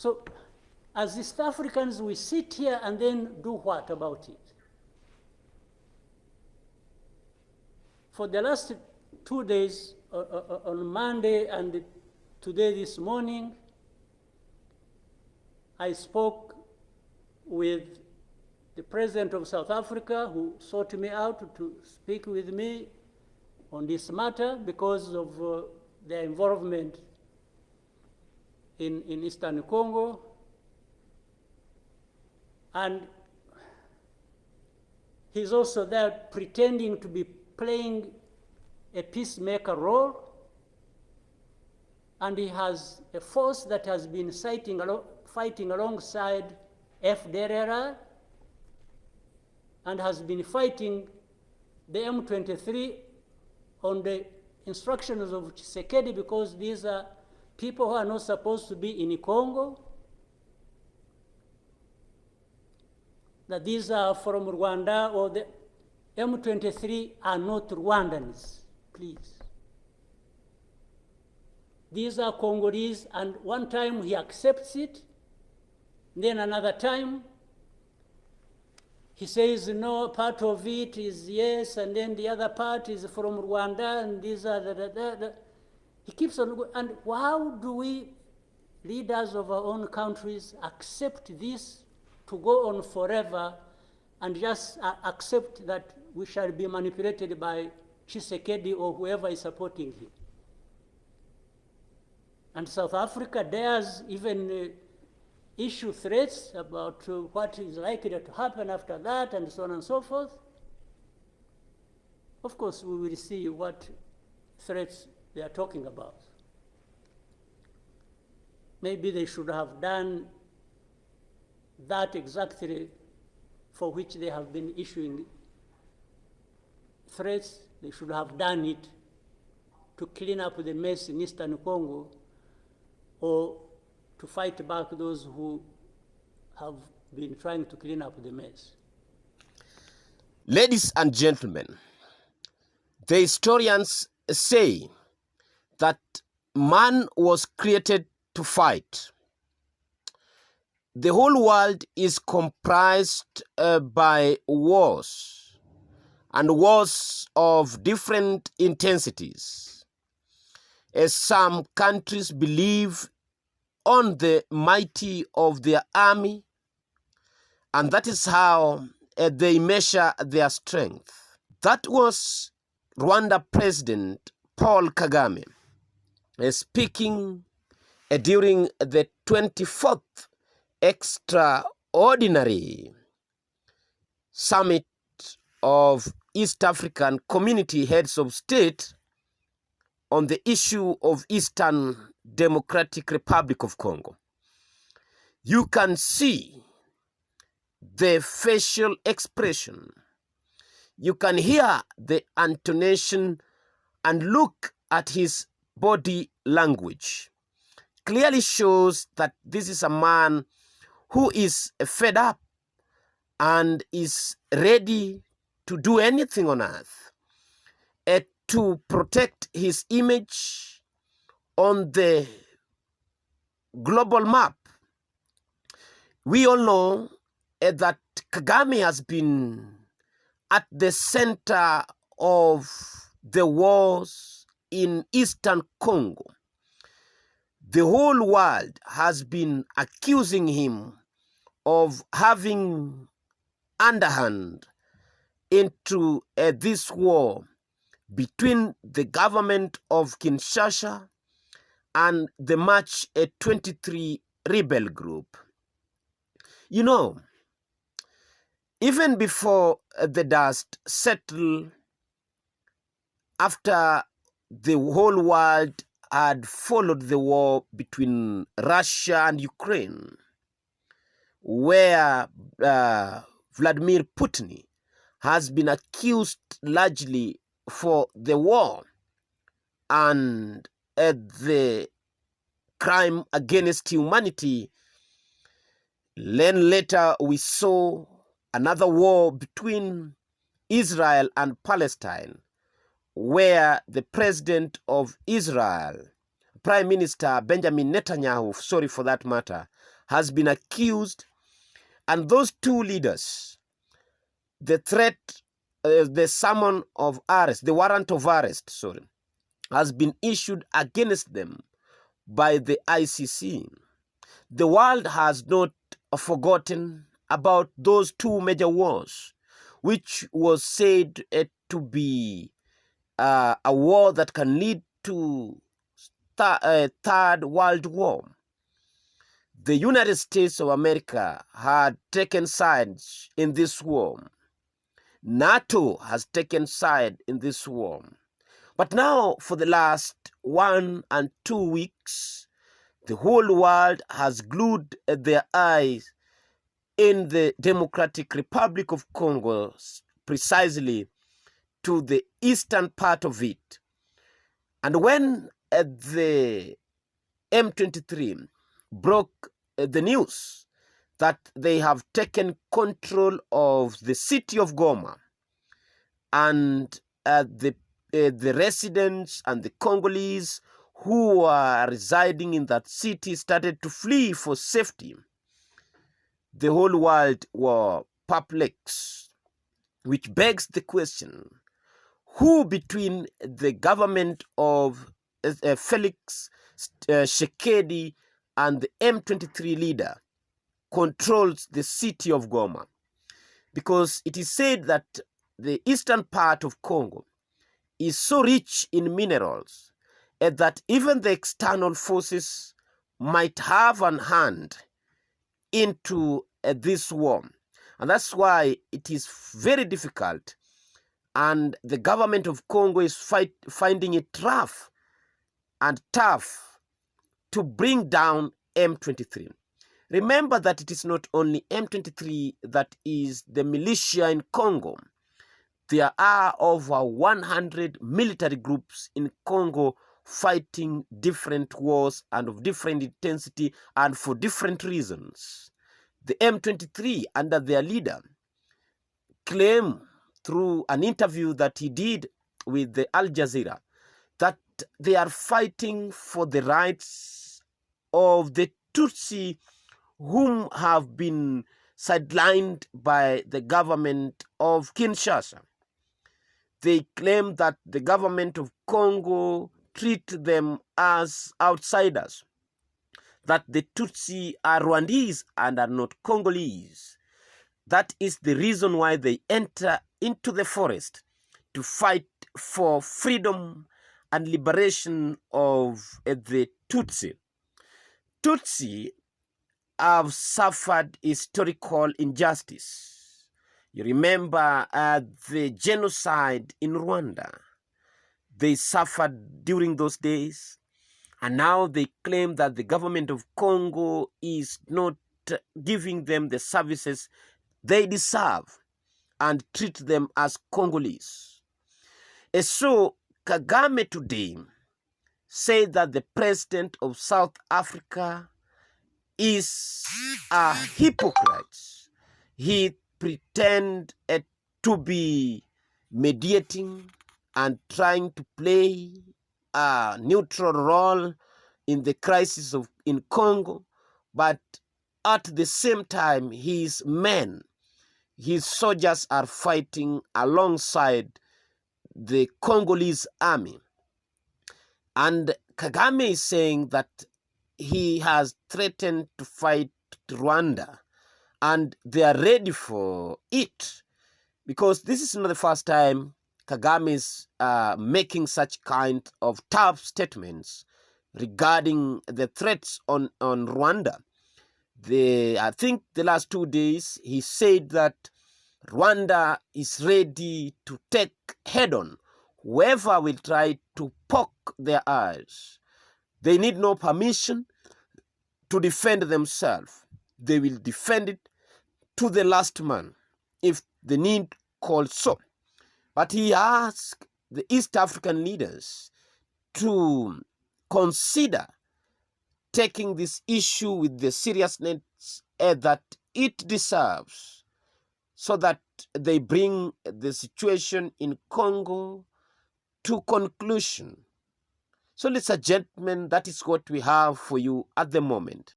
So as East Africans, we sit here and then do what about it? For the last 2 days, on Monday and today this morning, I spoke with the President of South Africa, who sought me out to speak with me on this matter because of their involvement in Eastern Congo. And he's also there pretending to be playing a peacemaker role. And he has a force that has been fighting alongside FDLR and has been fighting the M23 on the instructions of Tshisekedi, because these are people who are not supposed to be in Congo, that these are from Rwanda, or the M23 are not Rwandans, please. These are Congolese, and one time he accepts it, then another time he says, no, part of it is yes, and then the other part is from Rwanda, and these are He keeps on going. And how do we, leaders of our own countries, accept this to go on forever and just accept that we shall be manipulated by Tshisekedi or whoever is supporting him? And South Africa dares even issue threats about what is likely to happen after that, and so on and so forth. Of course, we will see what threats they are talking about. Maybe they should have done that exactly for which they have been issuing threats. They should have done it to clean up the mess in Eastern Congo, or to fight back those who have been trying to clean up the mess. Ladies and gentlemen, the historians say that man was created to fight. The whole world is comprised by wars, and wars of different intensities. As some countries believe on the mighty of their army, and that is how they measure their strength. That was Rwanda President Paul Kagame speaking during the 24th extraordinary summit of East African Community Heads of State on the issue of Eastern Democratic Republic of Congo. You can see the facial expression. You can hear the intonation and look at his body language. Clearly shows that this is a man who is fed up and is ready to do anything on earth to protect his image on the global map. We all know that Kagame has been at the center of the wars in Eastern Congo. The whole world has been accusing him of having underhand into this war between the government of Kinshasa and the March 23 rebel group. You know, even before the dust settled, after the whole world had followed the war between Russia and Ukraine, where Vladimir Putin has been accused largely for the war and the crime against humanity. Then later we saw another war between Israel and Palestine, where the president of Israel, Prime Minister Benjamin Netanyahu, sorry for that matter, has been accused, and those two leaders, the threat, the summon of arrest, the warrant of arrest, has been issued against them by the ICC. The world has not forgotten about those two major wars, which was said to be a war that can lead to a third world war. The United States of America had taken sides in this war. NATO has taken side in this war. But now, for the last 1 and 2 weeks, the whole world has glued their eyes in the Democratic Republic of Congo, precisely to the eastern part of it. And when the M23 broke the news that they have taken control of the city of Goma, and the residents and the Congolese who are residing in that city started to flee for safety, the whole world were perplexed, which begs the question, who between the government of Felix Tshisekedi and the M23 leader controls the city of Goma? Because it is said that the eastern part of Congo is so rich in minerals that even the external forces might have an hand into this war. And that's why it is very difficult, and the government of Congo is finding it rough and tough to bring down M23. Remember that it is not only M23 that is the militia in Congo. There are over 100 military groups in Congo fighting different wars and of different intensity and for different reasons. The M23, under their leader, claim through an interview that he did with the Al Jazeera that they are fighting for the rights of the Tutsi whom have been sidelined by the government of Kinshasa. They claim that the government of Congo treat them as outsiders, that the Tutsi are Rwandese and are not Congolese. That is the reason why they enter into the forest to fight for freedom and liberation of the Tutsi. Tutsi have suffered historical injustice. You remember the genocide in Rwanda. They suffered during those days, and now they claim that the government of Congo is not giving them the services they deserve and treat them as Congolese. And so Kagame today said that the president of South Africa is a hypocrite. He pretend to be mediating and trying to play a neutral role in the crisis in Congo, but at the same time, his men, his soldiers are fighting alongside the Congolese army. And Kagame is saying that he has threatened to fight Rwanda, and they are ready for it, because this is not the first time Kagame is making such kind of tough statements regarding the threats on Rwanda. I think the last 2 days, he said that Rwanda is ready to take head-on whoever will try to poke their eyes. They need no permission to defend themselves. They will defend it to the last man if the need calls so. But he asked the East African leaders to consider taking this issue with the seriousness that it deserves, so that they bring the situation in Congo to conclusion. So, ladies and gentlemen, that is what we have for you at the moment.